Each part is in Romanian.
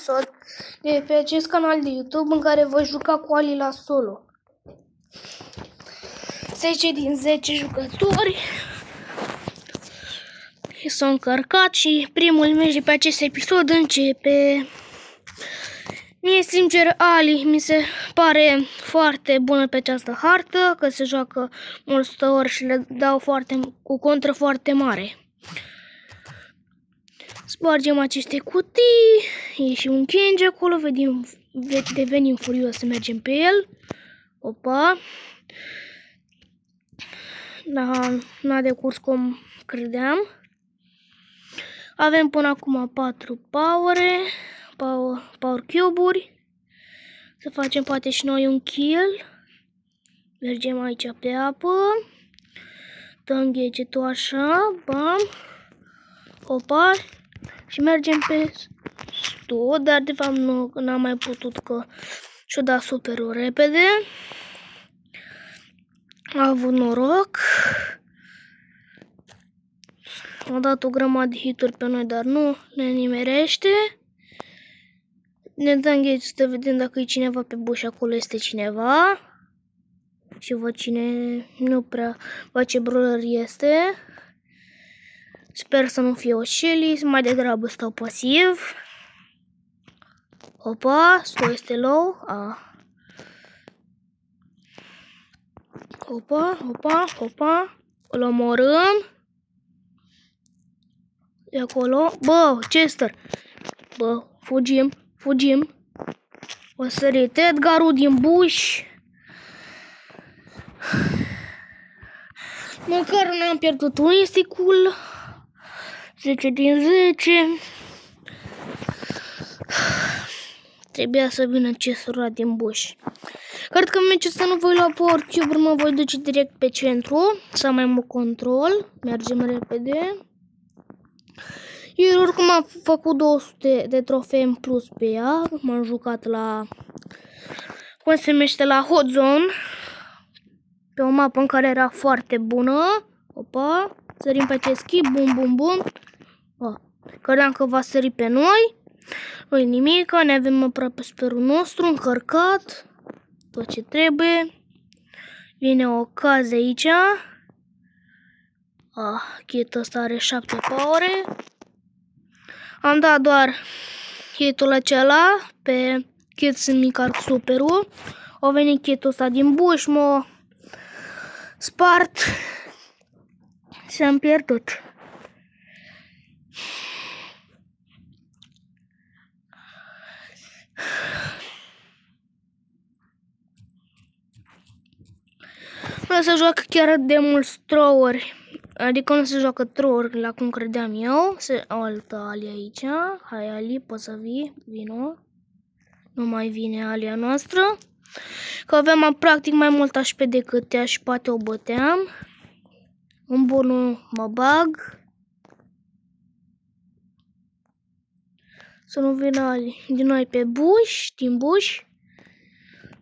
episod de pe acest canal de YouTube în care voi juca cu Ali la solo. 10 din 10 jucători s-au încărcat și primul meci de pe acest episod începe. Mie, sincer, Ali mi se pare foarte bună pe această hartă, că se joacă mulți ori și le dau cu contră foarte mare. Spargem aceste cutii, e și un Kenji acolo, devenim furios să mergem pe el. Opa! Da, n-a decurs cum credeam. Avem până acum 4 power cube-uri. Să facem poate și noi un kill. Mergem aici pe apă. Dăm gadget-ul așa, bam. Opa! Și mergem pe stu, dar de fapt nu n-am mai putut că și-o dat superul repede. A avut noroc. A dat o grămadă de hituri pe noi, dar nu ne nimerește. Ne dăm gadget să vedem dacă e cineva pe buș, acolo este cineva. Și văd cine, nu prea văd ce brawler este. Sper să nu fie o Shelly, mai degrabă stau pasiv. Opa, sto este low. Opa, îl omorâm. De acolo, bă, Chester. Bă, fugim. O sărit Edgarul din buș. Măcar n-am pierdut un insticul. 10 din 10. Trebuia să vină Chesterul din buș. Cred că în meciul ăsta nu voi lua power cube-uri, mă voi duce direct pe centru. Să am mai mult control. Mergem repede. Eu oricum am făcut 200 de trofee în plus pe ea. M-am jucat la, cum se numește, la Hot Zone. Pe o mapă în care era foarte bună. Opa, sărim pe acest schip, bum. Credeam că va sări pe noi. Nu-i nimic, ne avem aproape sperul nostru încărcat. Tot ce trebuie. Vine o cază aici. Kit ăsta are 7 power. Am dat doar hitul acela pe kit să-mi încarc superul. O venit kitul ăsta din buș, m-a spart și am pierdut. Nu se joacă chiar de mulți throw-uri, adică nu se joacă throw-uri la cum credeam eu. Altă Ali aici. Hai Ali, poți să vii, vino. Nu mai vine Alia noastră. Că aveam practic mai mult HP decât ea și poate o băteam. Un bunul mă bag. Să nu vină Ali din noi pe buș, din buș.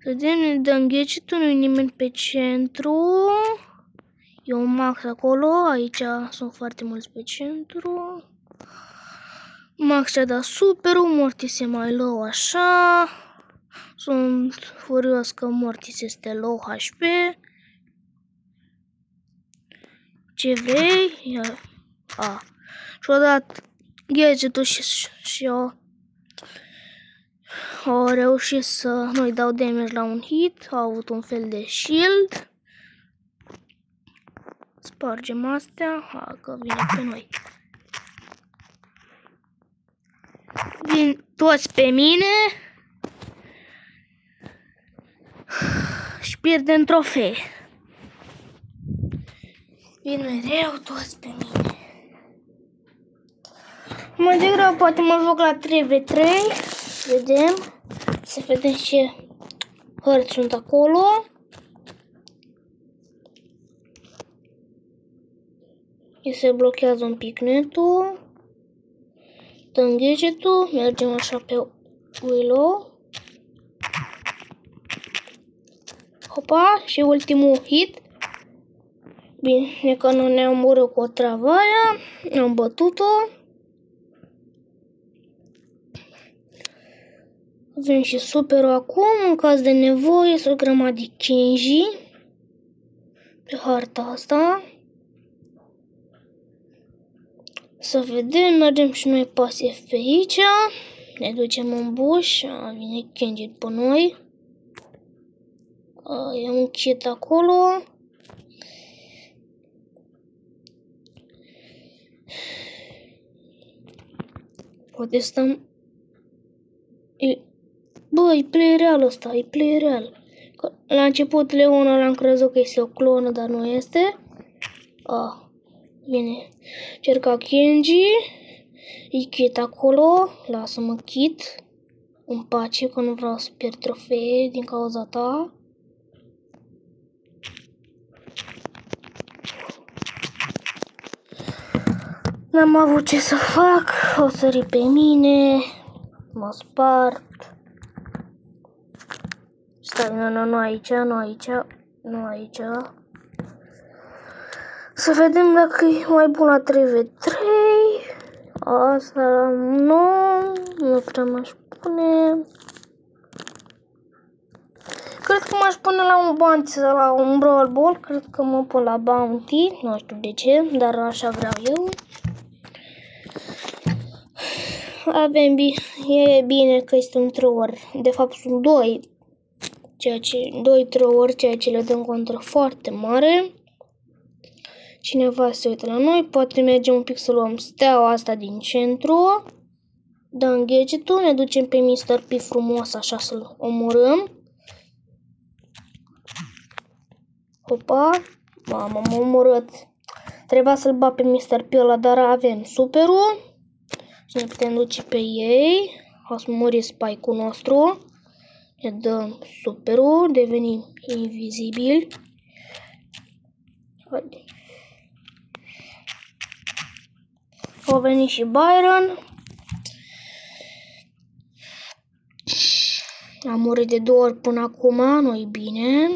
Vedem, ne dăm gadget-ul, nu-i nimeni pe centru. E un Max acolo, aici sunt foarte mulți pe centru. Max a dat superul, Mortis e mai low așa. Sunt furios că Mortis este low HP. Ce vrei? Și-o dat gadget-ul și au reușit să nu-i dau damage la un hit. Au avut un fel de shield. Spargem astea. Că vine pe noi. Vin toți pe mine. Și pierdem trofee. Vin mereu toți pe mine. Mai degrabă poate mă joc la 3v3. Vedem. Să vedem ce hărți sunt acolo. Se blochează un pic netul. Dăm gadget-ul. Mergem așa pe Willow. Hopa, și ultimul hit. Bine că nu ne-am omorât cu o travă aia. Am bătut-o. Avem și superul acum, în caz de nevoie, să grămadi Kenji pe harta asta. Să vedem, mergem și noi pasiv pe aici. Ne ducem în buș, vine Kenji după noi. E un kit acolo. Poate stăm... Bă, e play real ăsta, e play real. La început Leona l-am crezut că este o clonă, dar nu este. Bine. Cerca Kenji. E kit acolo. Lasă-mă kit. În pace, că nu vreau să pierd trofee din cauza ta. N-am avut ce să fac. O sări pe mine. Mă spart. Stai, nu aici, nu aici, nu aici. Să vedem dacă e mai bun la 3v3. Asta nu prea m-aș pune. Cred că m-aș pune la un bounty sau la un brawl ball. Cred că mă pun la bounty. Nu știu de ce, dar așa vreau eu. E bine că este un thrower. De fapt sunt doi thrower, ceea ce le dăm contră foarte mare. Cineva se uită la noi, poate mergem un pic să luăm steaua asta din centru. Dăm gadget-ul, ne ducem pe Mr. P frumos, așa să-l omorâm. Opa, mamă, m-a omorât. Trebuia să-l bat pe Mr. P ăla, dar avem superul. Și ne putem duce pe ei. O să muri spike-ul nostru. Ne dăm superul, devenim invizibili. A venit și Byron. Am murit de 2 ori până acum, nu-i bine.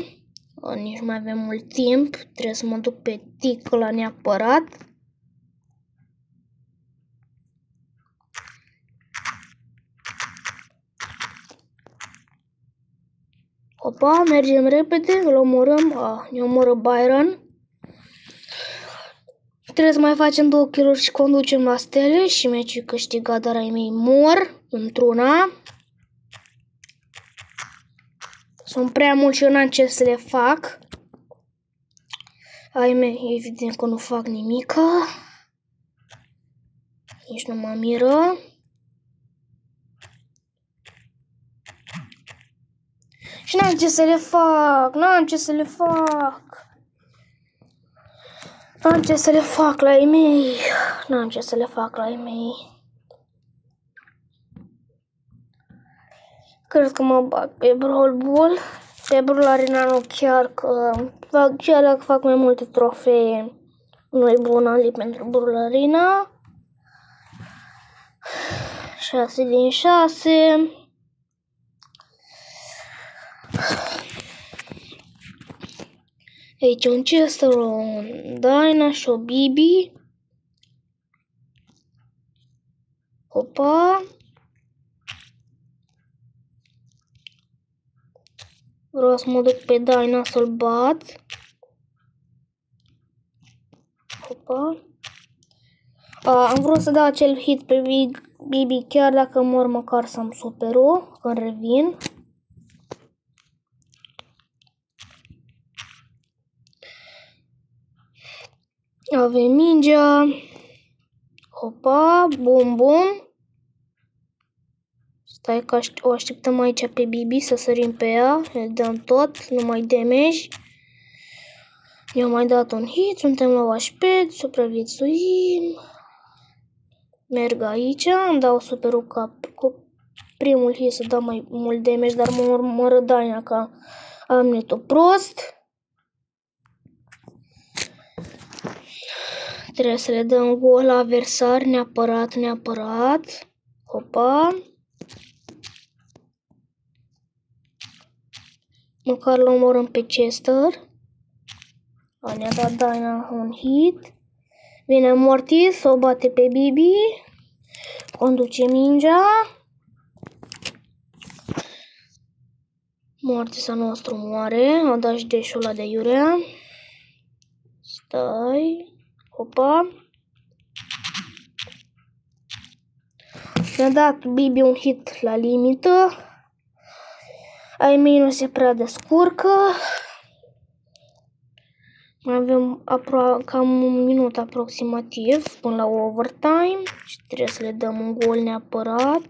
Nici nu mai avem mult timp. Trebuie să mă duc pe tic la neapărat. Opa, mergem repede, îl omorâm. Ne omoră Byron. Trebuie să mai facem 2 kill-uri și conducem la stele și meciul câștigat, dar ai mei mor într-una. Sunt prea mulți și eu n-am ce să le fac. Ai mei, evident că nu fac nimica. Nici nu mă miră. Și n-am ce să le fac, n-am ce să le fac. N-am ce să le fac la ei mei. N-am ce să le fac la ei mei. Cred că mă bag pe Brawl Ball. Pe Brawl Arena nu, chiar dacă fac mai multe trofee, nu e bună ali pentru Brawl Arena. 6 din 6. Aici un Chester, un Dyna și o Bibi. Opa. Vreau să mă duc pe Dyna să-l bat. Opa. Am vrut să dau acel hit pe Bibi, chiar dacă mor, măcar să am superul când revin. Avem mingea. Hopa, bum bum. Stai că o așteptăm aici pe Bibi să sărim pe ea. Ne dăm tot, numai damage. I-am mai dat un hit, suntem la HP, supraviețuim. Merg aici, îmi dau superul cu primul hit să dau mai mult damage, dar mă rădaina că am netul prost. Trebuie să le dăm gol la adversar, neapărat. Hopa. Măcar l omorâm pe Chester. Ne-a dat Dyna un hit. Vine Mortis, o bate pe Bibi. Conduce mingea. Mortisa nostru moare. O dat și deșul ăla de iurea. Stai. Opa. Mi-a dat Bibi un hit la limită. Ai mei nu se prea descurcă. Mai avem cam un minut aproximativ până la overtime și trebuie să le dăm un gol neapărat.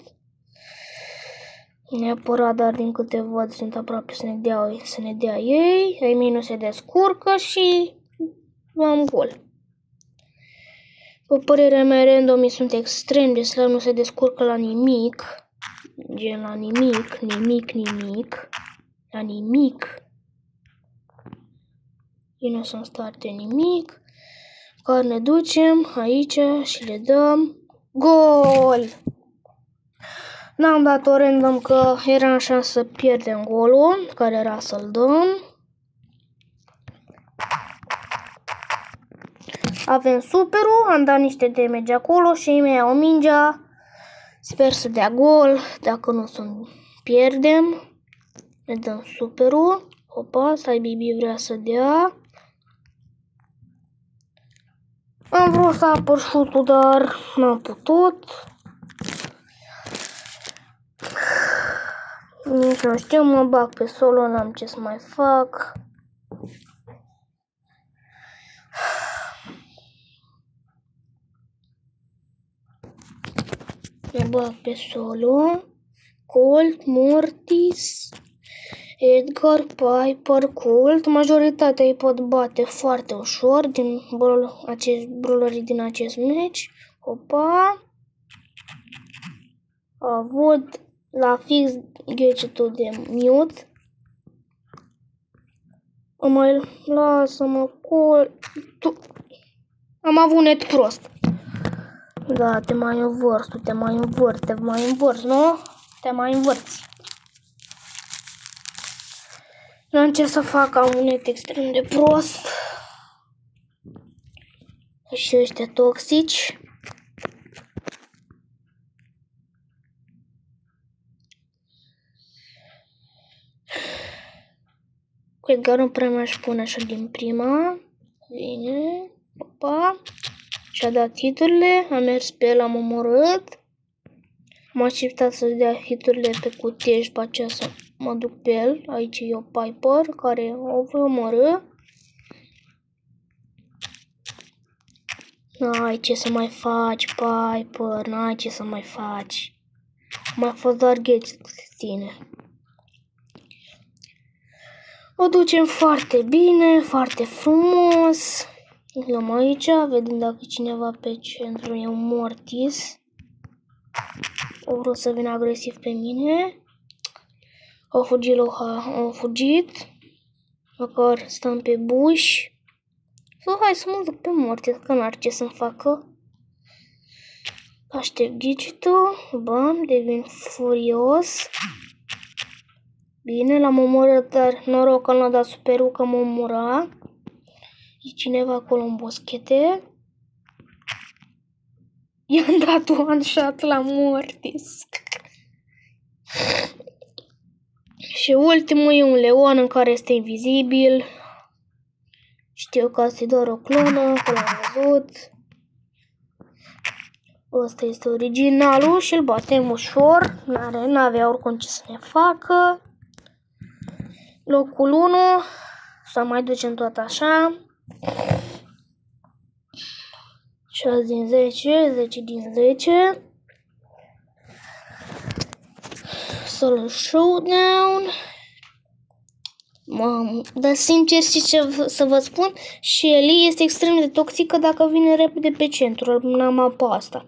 Neapărat, dar din câte văd sunt aproape să ne dea ei. Ai mei nu se descurcă și luăm gol. Pe părerea mea, randomii sunt extrem de slab, nu se descurcă la nimic. Gen la nimic, la nimic. Ei nu sunt starte nimic. Care ne ducem aici și le dăm gol! N-am dat-o random că era în șansă să pierdem golul, care era să-l dăm. Avem superul, am dat niște damage acolo și ei mei au mingea. Sper să dea gol, dacă nu pierdem. Ne dăm superul. Opa, stai, Bibi vrea să dea. Am vrut să apăr șutul, dar n-am putut. Nici nu știu, mă bag pe solo, n-am ce să mai fac. Me bag pe solo. Colt, Mortis, Edgar, Piper, Colt. Majoritatea îi pot bate foarte ușor din brawlerii din acest match. Opa. A avut la fix gadgetul de mute. Mai lasă-mă, Colt. Am avut net prost. Da, te mai învârți, nu? Te mai învârți. N-am ce să fac, am un net extrem de prost. Și ăștia toxici. Cu Edgar nu prea mai-aș pune așa din prima. Bine. Opa. Și-a dat hiturile, a mers pe el, am omorât. Am așteptat să-ți dea hiturile pe cutie și pe aceea să mă duc pe el. Aici e o Piper care o voi omorâ. N-ai ce să mai faci, Piper, n-ai ce să mai faci. Mai fost doar gadget cu tine. O ducem foarte bine, foarte frumos. Luăm aici, vedem dacă cineva pe centru e un Mortis. O vrut să vină agresiv pe mine. Au fugit. Măcar stăm pe buș. Hai să mă duc pe Mortis, că n-ar ce să-mi facă. Aștept gadgetul. Bam, devin furios. Bine, l-am omorât, dar noroc că n-a dat superul, că mă omora. E cineva acolo în boschete. I-am dat one shot la Mortis. Și ultimul e un leon în care este invizibil. Știu că asta e doar o clonă, că l-am văzut. Ăsta este originalul și îl batem ușor. N-avea oricum ce să ne facă. Locul 1. Să mai ducem tot așa. 6 din 10, 10 din 10. Solo showdown. Mamă, dar sincer și ce să vă spun, și Ellie este extrem de toxică dacă vine repede pe centru, la mapa asta.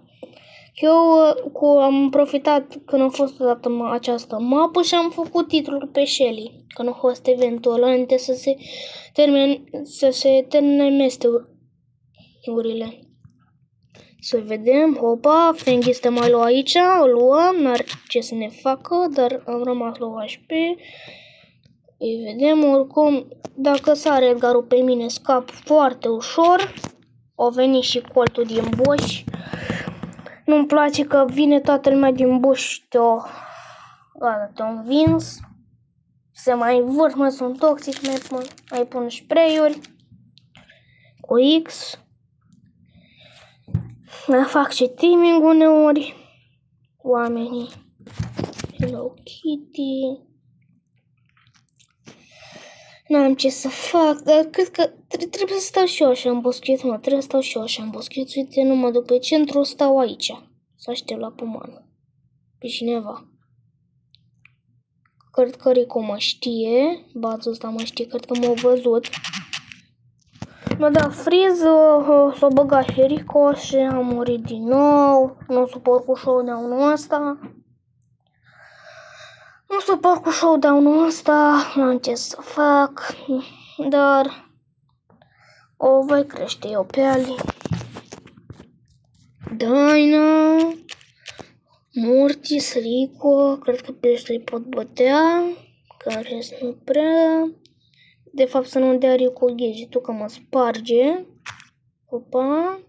Eu am profitat când a fost dată această mapă și am făcut titlul pe Shelly, când a fost eventul ăla, înainte să se termine mesteurile. Să vedem, hopa, Feng este mai luat aici, o luăm, n-are ce să ne facă, dar am rămas la HP. Îi vedem, oricum, dacă sare Edgarul pe mine, scap foarte ușor. O veni și coltul din buș. Nu-mi place că vine toată lumea din buș și te-o învins. Se mai învârt, mă, sunt toxici, mai pun spray-uri cu X. Mai fac și teaming uneori. Oamenii. Hello Kitty. N-am ce să fac, dar cred că trebuie să stau și eu așa în boscheț, mă. Trebuie să stau și eu așa în boscheț. Uite, numai după centru stau aici. Să aștept la pomană. Pe cineva. Cred că Rico mă știe. Bațul ăsta mă știe, cred că m-a văzut. M-a dat friz, s-a băgat și Rico și am murit din nou. Nu suport cu showdown-ul ăsta. Nu suport cu showdown-ul ăsta. N-am ce să fac. Dar o voi crește eu pe Ali. Daina. Mortis, Rico. Cred că pe ăștia îi pot bătea. Care nu prea. De fapt să nu dea Rico gadget-ul că mă sparge. Opa.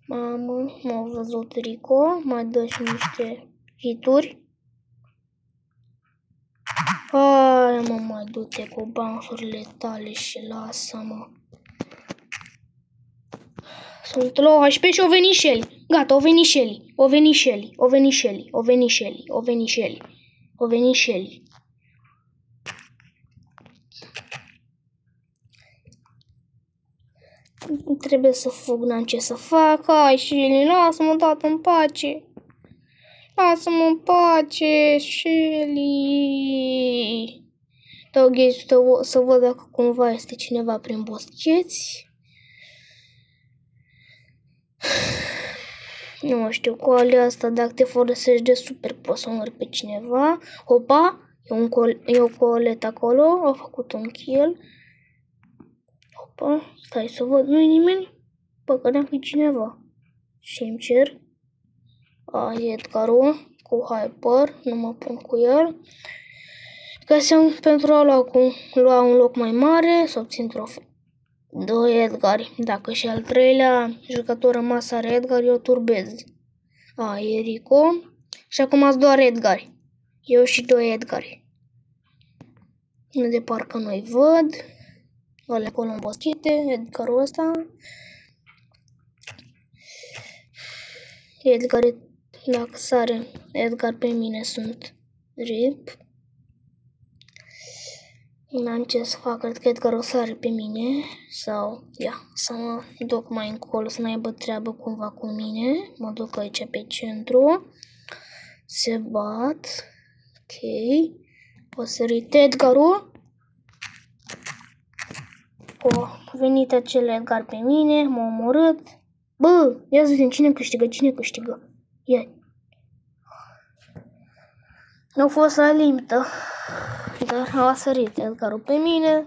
Mamă, m-a văzut Rico. Mai dă și niște hituri. Hai mă, mai du-te cu bounce-urile tale și lasă-mă. Sunt low HP și o veni Shelly. Gata, o veni Shelly. O veni Shelly. O veni Shelly. O veni Shelly. O veni Shelly. O veni Shelly. Trebuie să fug, n-am ce să fac. Hai, Shelly, lasă-mă, tată, în pace. Lasă-mă în pace, Shelly. Dau gadget să văd dacă cumva este cineva prin boscheți. Nu știu, cu alea asta, dacă te folosești de super, poți să omori pe cineva. Opa, e o colet acolo, a făcut un kill. Opa, stai să văd, nu-i nimeni? Bă, credeam că e cineva. Și-mi cer. E Edgarul cu Hyper, nu mă pun cu el. Găseam pentru a lua un loc mai mare, să obțin trofeu. 2 Edgari. Dacă și al treilea jucător rămas are Edgar, eu turbez. E Rico. Și acum ați doar Edgari. Eu și 2 Edgari. De parcă nu-i văd. Ăla acolo în boschete, Edgarul ăsta. Edgar, dacă sare Edgar pe mine sunt RIP. N-am ce să fac, cred că Edgar o sare pe mine. Sau, să mă duc mai încolo, să n-aibă treabă cumva cu mine. Mă duc aici pe centru. Se bat. Ok. O sărit Edgarul. A venit acel Edgar pe mine, m-a omorât. Bă, ia să vedem cine câștigă, cine câștigă. Ia. Nu a fost la limită. Dar a sărit Edgarul pe mine. 100%.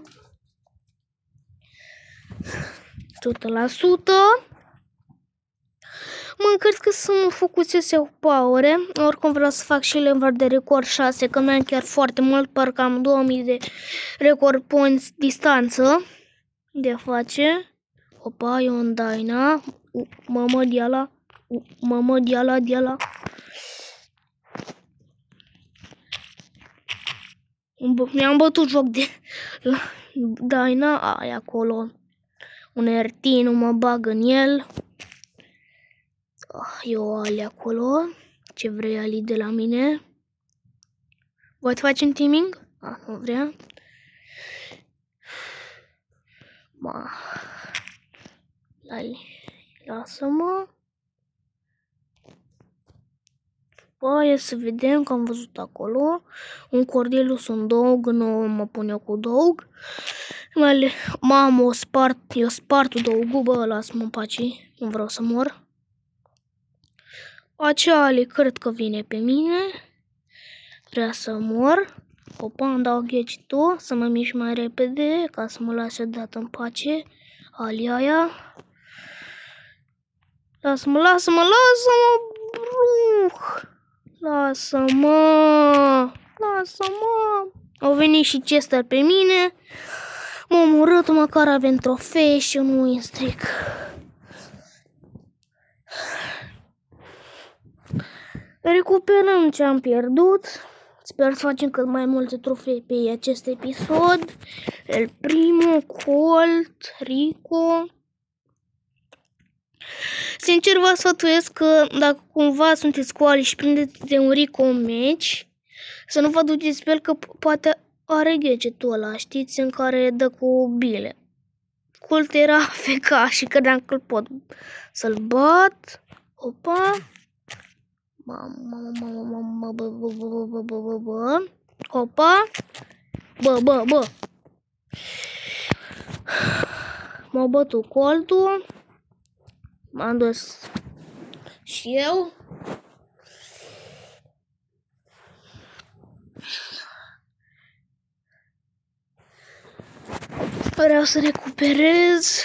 Mă, cred că să mă focuseze cu power. Oricum vreau să fac și level de record 6, că mi-am chiar foarte mult, parcă am 2000 de record points distanță de a face. Opa, e un Daina. Mamă, diala. Mamă, diala. Mi-am bătut joc de Daina. E acolo un RT, nu mă bag în el. E o Ali acolo. Ce vrei, Ali, de la mine? Voi facem teaming? Nu vrea. Ali, lasă-mă. Ia să vedem că am văzut acolo. Un Cordelius, un Dog, nu mă pun eu cu Dog. Mamă, eu spart Dog-ul, bă, lasă-mă în pace, nu vreau să mor. Acea Ali cred că vine pe mine. Vrea să mor. Opa, îmi dau gadget-ul să mă mișc mai repede, ca să mă lase odată în pace. Ali aia. Lasă-mă, bruh! Lasă-mă! Au venit și Chester pe mine. M-a omorât, măcar avem trofee și un win streak. Recuperăm ce am pierdut. Sper să facem cât mai multe trofee pe acest episod. El Primo, Colt, Rico. Sincer vă sfătuiesc că dacă cumva sunteți cu Ali și prindeți de un Rico un meci, să nu vă duceți pe el că poate are gadgetul ăla, știți, în care dă cu bile. Colt era FK și credeam că îl pot să-l bat. Opa. Opa. Bă. M-a bătut Coltul. M-am dus și eu. Vreau să recuperez.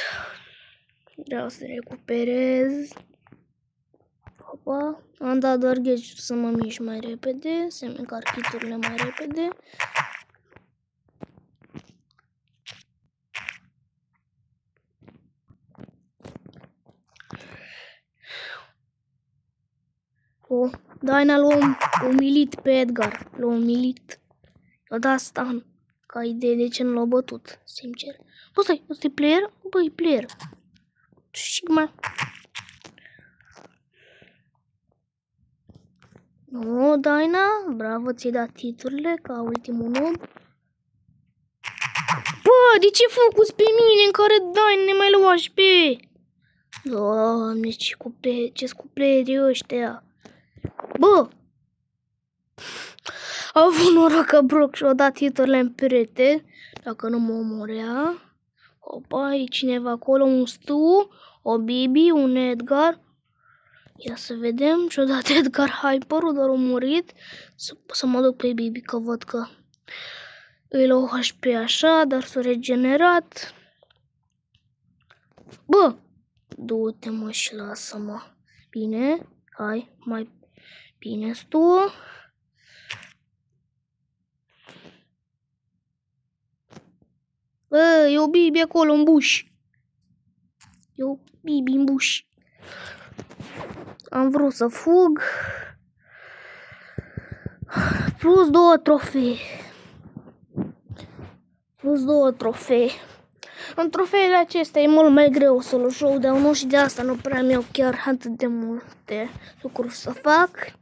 Opa. Am dat doar gadget să mă mișc mai repede, să-mi încarc hiturile mai repede. Daina l-a umilit pe Edgar. L-a umilit. I-a dat stun. Ca idee de ce nu l-a bătut, sincer. Bă, stai, ăsta e player? Bă, e player. Sigma. No, Daina, bravo, ți-ai dat hiturile ca ultimul noob. Bă, de ce focus pe mine în care Daina ne mai lua și pe... Doamne, ce cupleri ăștia. Bă! A avut noroc că Brock și-a dat hiturile în perete, dacă nu mă omorea. Opa, e cineva acolo, un Stu, o Bibi, un Edgar. Ia să vedem, și-a dat Edgar hyper-ul, dar a murit. Să mă duc pe Bibi, că văd că îi la HP așa, dar s-a regenerat. Bă! Du-te, mă, și lasă-mă. Bine, hai, mai bine tu. Bă, e o Bibi acolo în buș. E o Bibi în buș. Am vrut să fug. Plus 2 trofee. În trofeele acestea e mult mai greu să le joc de unul și de asta nu prea mi-au chiar atât de multe lucruri să fac.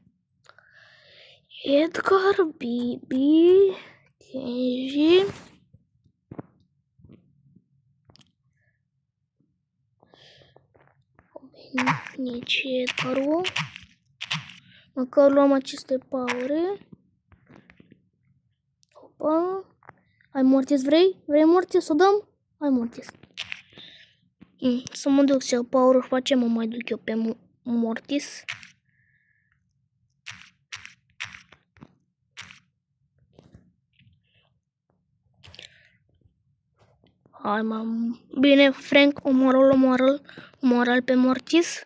Edgar, Bibi, Kenji. Nici Edgarul. Măcar luăm aceste paure. Opa. Ai Mortis, vrei? Vrei Mortis? Să o dăm? Hai Mortis. Să mă duc să iau power și ce mă mai duc eu pe Mortis. Hai, mam. Bine, Frank, omoară-l pe Mortis.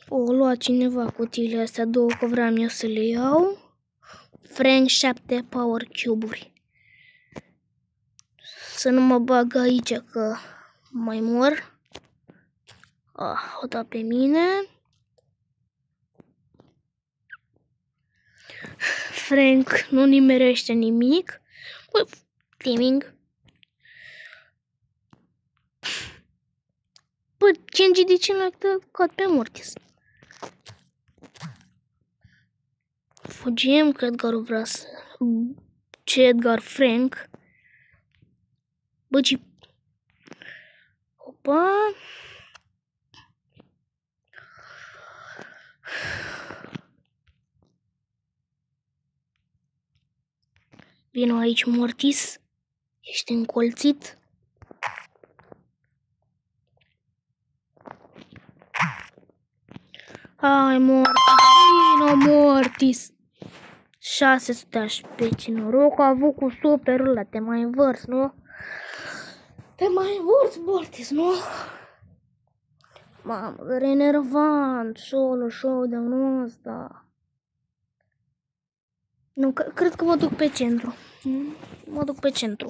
O lua cineva cutiile astea două, că vreau eu să le iau. Frank 7 power cube-uri. Să nu mă bag aici că mai mor. O da pe mine. Frank nu nimerește nimic. Bă, timing. Bă, Kenji de ce l-a căcat pe Mortis? Fugim că Edgarul vrea să... Ce Edgar? Frank? Bă, ce... Opa... Vino aici, Mortis. Ești încolțit. Hai, Mortis. Vino, Mortis. 600 HP. Ce noroc a avut cu superul ăla. Te mai învărs, nu? Te mai învărs, Mortis, nu? Mamă, enervant. Solo show de unul ăsta. Nu, cred că mă duc pe centru. Mă duc pe centru.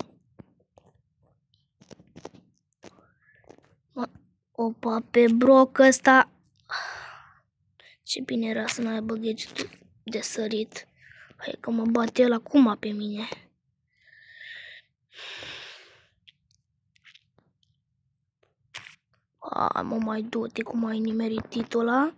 Opa, pe Brock ăsta. Ce bine era să n-aibă gadget-ul. de sărit. Hai că mă bate el acum pe mine. Mă mai du-te cum ai nimerit titlul ăla.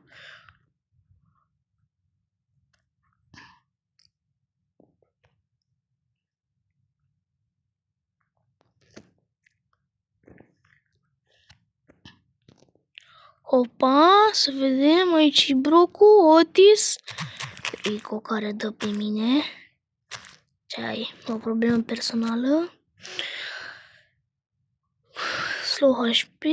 Opa, să vedem aici Brocu, Otis. Rico care dă pe mine. Ce ai? O problemă personală. Slow HP.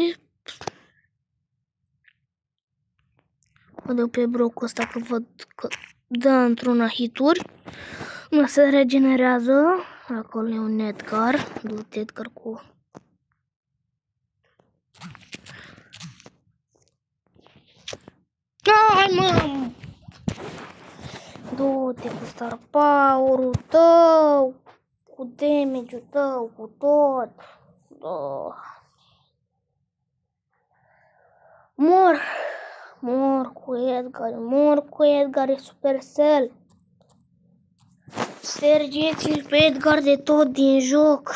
Mă dau pe Brocu ăsta că văd că dă într-una hituri. Nu se regenerează. Acolo e un Edgar. Du-te Edgar cu... Hai mă! Du-te cu star power-ul tău, cu damage-ul tău, cu tot. Mor cu Edgar, e Supercell. Sergeți-l pe Edgar de tot din joc.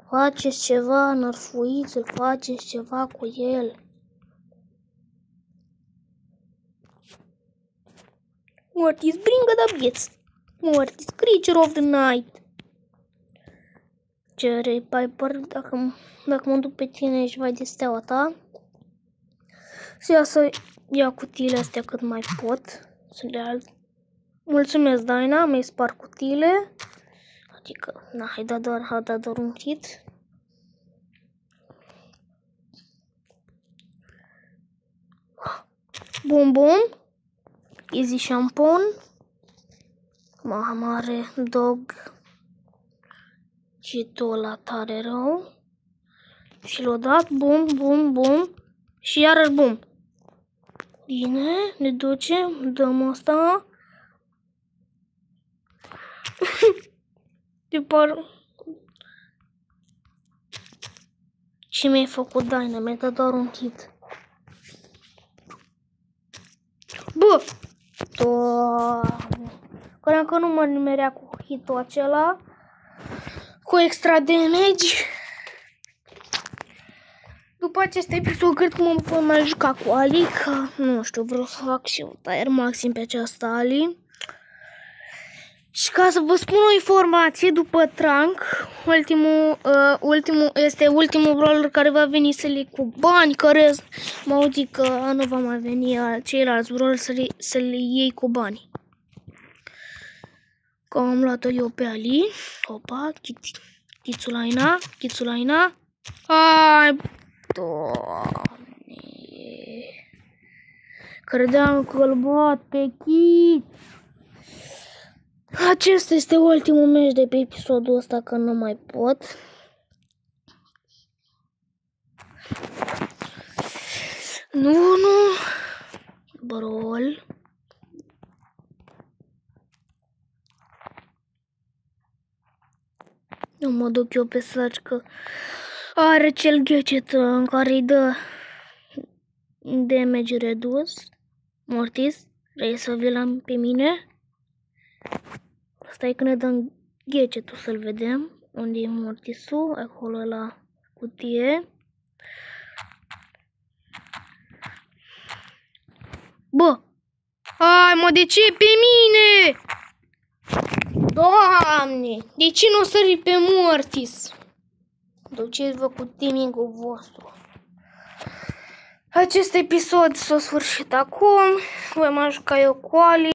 Faceți ceva, nărfuiți-l, faceți ceva cu el. Mortis, bring the bits. Mortis, creature of the night. Jerry Piper, dacă mă duc pe tine, ești vai de steaua ta. Să ia cutiile astea cât mai pot. Să le mulțumesc, Daina, mi-ai spart cutiile. Adică, na, hai da doar un hit. Bum, bum. Easy Shampoo. Mare dog. Și tot la tare rău. Și l-a dat. Bum, bum, bum. Și iarăși bum. Bine, ne ducem. Dăm asta. Și mi-ai făcut Daina, mi-ai dat doar un hit. Bă! Doamne! Credeam că nu mă nimerea cu hitul acela. Cu extra damage. După acest episod, cred că mă pot mai juca cu Ali. Că, nu știu, vreau să fac și un tier maxim pe această Ali. Și ca să vă spun o informație, după Trunk, este ultimul brawler care va veni să le cu bani, care mă auzit că nu va mai veni ceilalți brawler să le iei cu bani. Că am luat-o eu pe Ali. Opa, Chitsulaina. Hai, Doamne. Credeam că îl bat pe Chit. Acesta este ultimul meci de pe episodul ăsta, că nu mai pot. Nu. Brawl. Nu mă duc eu pe search că are cel gadget în care îi dă damage redus. Mortis, vrei să vi-l pe mine? Stai că ne dăm gadgetul să-l vedem. Unde e Mortisul? Acolo la cutie. Bă! Hai mă, de ce pe mine? Doamne! De ce nu o sări pe Mortis? Duceți-vă cu timingul vostru. Acest episod s-a sfârșit acum. Voi mai juca eu cu Ali.